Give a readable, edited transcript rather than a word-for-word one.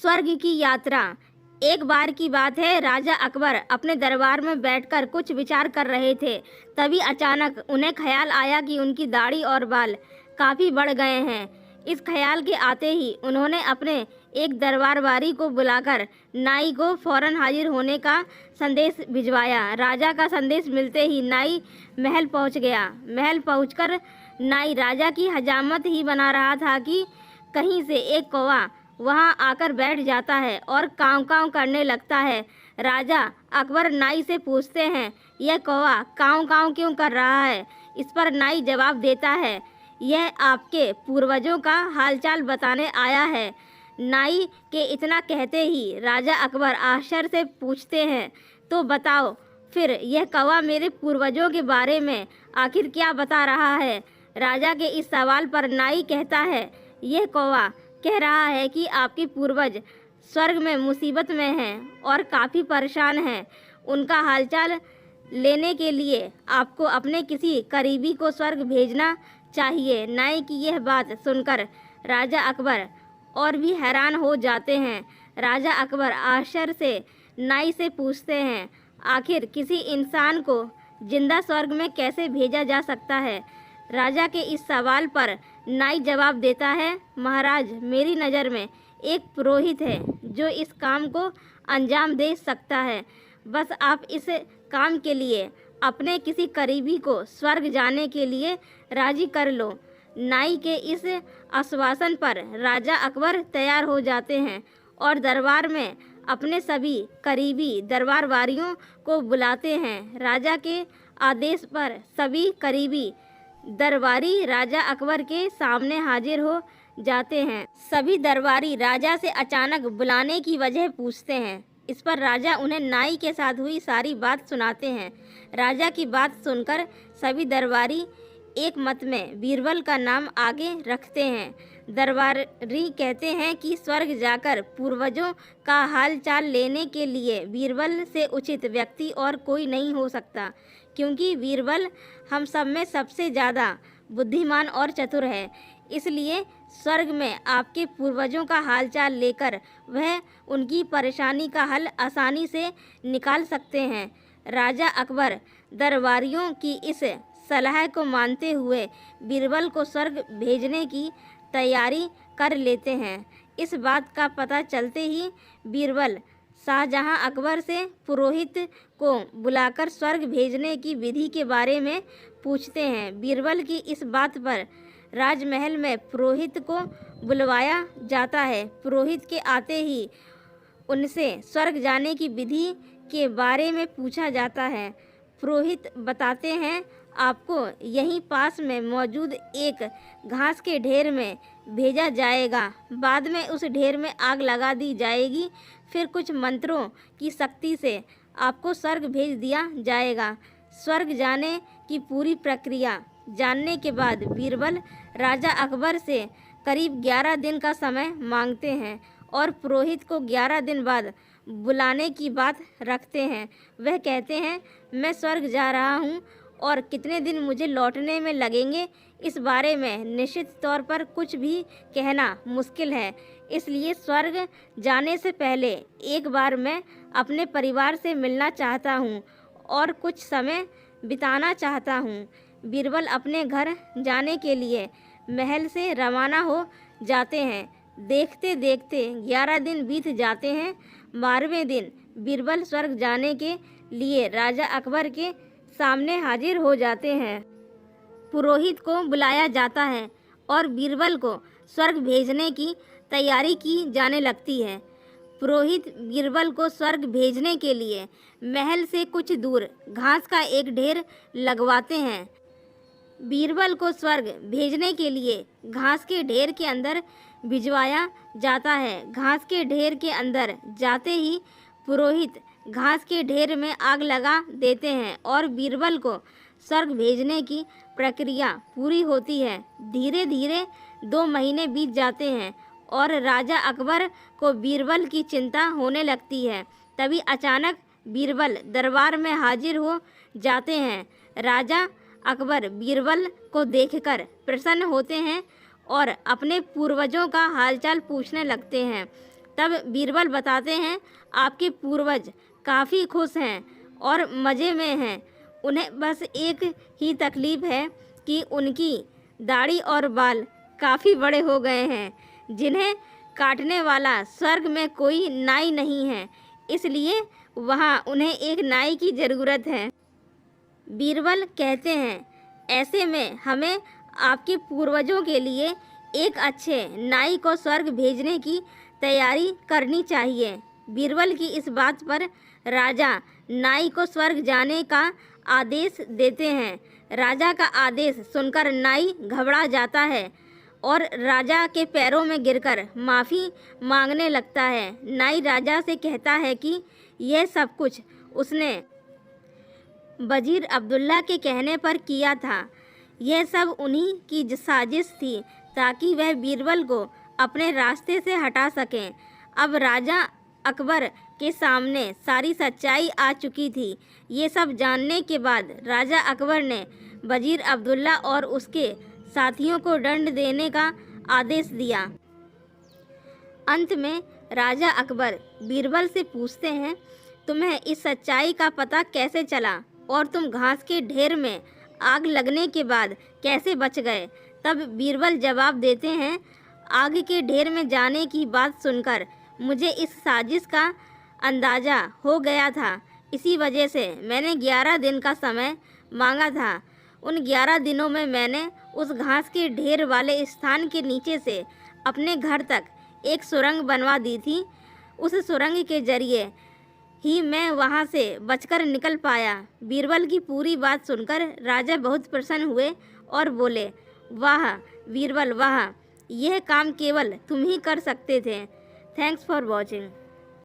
स्वर्ग की यात्रा। एक बार की बात है, राजा अकबर अपने दरबार में बैठकर कुछ विचार कर रहे थे। तभी अचानक उन्हें ख्याल आया कि उनकी दाढ़ी और बाल काफ़ी बढ़ गए हैं। इस ख्याल के आते ही उन्होंने अपने एक दरबारवारी को बुलाकर नाई को फौरन हाजिर होने का संदेश भिजवाया। राजा का संदेश मिलते ही नाई महल पहुंच गया। महल पहुंचकर नाई राजा की हजामत ही बना रहा था कि कहीं से एक कौवा वहां आकर बैठ जाता है और काँव काँव करने लगता है। राजा अकबर नाई से पूछते हैं, यह कौवा काँव काँव क्यों कर रहा है? इस पर नाई जवाब देता है, यह आपके पूर्वजों का हालचाल बताने आया है। नाई के इतना कहते ही राजा अकबर आश्चर्य से पूछते हैं, तो बताओ फिर यह कौवा मेरे पूर्वजों के बारे में आखिर क्या बता रहा है? राजा के इस सवाल पर नाई कहता है, यह कौवा कह रहा है कि आपके पूर्वज स्वर्ग में मुसीबत में हैं और काफ़ी परेशान हैं। उनका हालचाल लेने के लिए आपको अपने किसी करीबी को स्वर्ग भेजना चाहिए। नाई की यह बात सुनकर राजा अकबर और भी हैरान हो जाते हैं। राजा अकबर आश्चर्य से नाई से पूछते हैं, आखिर किसी इंसान को जिंदा स्वर्ग में कैसे भेजा जा सकता है? राजा के इस सवाल पर नाई जवाब देता है, महाराज, मेरी नज़र में एक पुरोहित है जो इस काम को अंजाम दे सकता है। बस आप इस काम के लिए अपने किसी करीबी को स्वर्ग जाने के लिए राजी कर लो। नाई के इस आश्वासन पर राजा अकबर तैयार हो जाते हैं और दरबार में अपने सभी करीबी दरबारवारियों को बुलाते हैं। राजा के आदेश पर सभी करीबी दरबारी राजा अकबर के सामने हाजिर हो जाते हैं। सभी दरबारी राजा से अचानक बुलाने की वजह पूछते हैं। इस पर राजा उन्हें नाई के साथ हुई सारी बात सुनाते हैं। राजा की बात सुनकर सभी दरबारी एक मत में बीरबल का नाम आगे रखते हैं। दरबारी कहते हैं कि स्वर्ग जाकर पूर्वजों का हाल चाल लेने के लिए बीरबल से उचित व्यक्ति और कोई नहीं हो सकता, क्योंकि बीरबल हम सब में सबसे ज़्यादा बुद्धिमान और चतुर है। इसलिए स्वर्ग में आपके पूर्वजों का हालचाल लेकर वह उनकी परेशानी का हल आसानी से निकाल सकते हैं। राजा अकबर दरबारियों की इस सलाह को मानते हुए बीरबल को स्वर्ग भेजने की तैयारी कर लेते हैं। इस बात का पता चलते ही बीरबल शाहजहां अकबर से पुरोहित को बुलाकर स्वर्ग भेजने की विधि के बारे में पूछते हैं। बीरबल की इस बात पर राजमहल में पुरोहित को बुलवाया जाता है। पुरोहित के आते ही उनसे स्वर्ग जाने की विधि के बारे में पूछा जाता है। पुरोहित बताते हैं, आपको यहीं पास में मौजूद एक घास के ढेर में भेजा जाएगा। बाद में उस ढेर में आग लगा दी जाएगी। फिर कुछ मंत्रों की शक्ति से आपको स्वर्ग भेज दिया जाएगा। स्वर्ग जाने की पूरी प्रक्रिया जानने के बाद बीरबल राजा अकबर से करीब 11 दिन का समय मांगते हैं और पुरोहित को 11 दिन बाद बुलाने की बात रखते हैं। वह कहते हैं, मैं स्वर्ग जा रहा हूँ और कितने दिन मुझे लौटने में लगेंगे, इस बारे में निश्चित तौर पर कुछ भी कहना मुश्किल है। इसलिए स्वर्ग जाने से पहले एक बार मैं अपने परिवार से मिलना चाहता हूँ और कुछ समय बिताना चाहता हूँ। बीरबल अपने घर जाने के लिए महल से रवाना हो जाते हैं। देखते देखते 11 दिन बीत जाते हैं। 12वें दिन बीरबल स्वर्ग जाने के लिए राजा अकबर के सामने हाजिर हो जाते हैं। पुरोहित को बुलाया जाता है और बीरबल को स्वर्ग भेजने की तैयारी की जाने लगती है। पुरोहित बीरबल को स्वर्ग भेजने के लिए महल से कुछ दूर घास का एक ढेर लगवाते हैं। बीरबल को स्वर्ग भेजने के लिए घास के ढेर के अंदर भिजवाया जाता है। घास के ढेर के अंदर जाते ही पुरोहित घास के ढेर में आग लगा देते हैं और बीरबल को स्वर्ग भेजने की प्रक्रिया पूरी होती है। धीरे धीरे 2 महीने बीत जाते हैं और राजा अकबर को बीरबल की चिंता होने लगती है। तभी अचानक बीरबल दरबार में हाजिर हो जाते हैं। राजा अकबर बीरबल को देखकर प्रसन्न होते हैं और अपने पूर्वजों का हालचाल पूछने लगते हैं। तब बीरबल बताते हैं, आपके पूर्वज काफ़ी खुश हैं और मज़े में हैं। उन्हें बस एक ही तकलीफ़ है कि उनकी दाढ़ी और बाल काफ़ी बड़े हो गए हैं, जिन्हें काटने वाला स्वर्ग में कोई नाई नहीं है, इसलिए वहाँ उन्हें एक नाई की ज़रूरत है। बीरबल कहते हैं, ऐसे में हमें आपके पूर्वजों के लिए एक अच्छे नाई को स्वर्ग भेजने की तैयारी करनी चाहिए। बीरबल की इस बात पर राजा नाई को स्वर्ग जाने का आदेश देते हैं। राजा का आदेश सुनकर नाई घबरा जाता है और राजा के पैरों में गिरकर माफ़ी मांगने लगता है। नाई राजा से कहता है कि यह सब कुछ उसने वजीर अब्दुल्ला के कहने पर किया था। यह सब उन्हीं की साजिश थी ताकि वह बीरबल को अपने रास्ते से हटा सकें। अब राजा अकबर के सामने सारी सच्चाई आ चुकी थी। ये सब जानने के बाद राजा अकबर ने वजीर अब्दुल्ला और उसके साथियों को दंड देने का आदेश दिया। अंत में राजा अकबर बीरबल से पूछते हैं, तुम्हें इस सच्चाई का पता कैसे चला और तुम घास के ढेर में आग लगने के बाद कैसे बच गए? तब बीरबल जवाब देते हैं, आग के ढेर में जाने की बात सुनकर मुझे इस साजिश का अंदाज़ा हो गया था। इसी वजह से मैंने 11 दिन का समय मांगा था। उन 11 दिनों में मैंने उस घास के ढेर वाले स्थान के नीचे से अपने घर तक एक सुरंग बनवा दी थी। उस सुरंग के जरिए ही मैं वहाँ से बचकर निकल पाया। बीरबल की पूरी बात सुनकर राजा बहुत प्रसन्न हुए और बोले, वाह बीरबल वाह, यह काम केवल तुम ही कर सकते थे। Thanks for watching.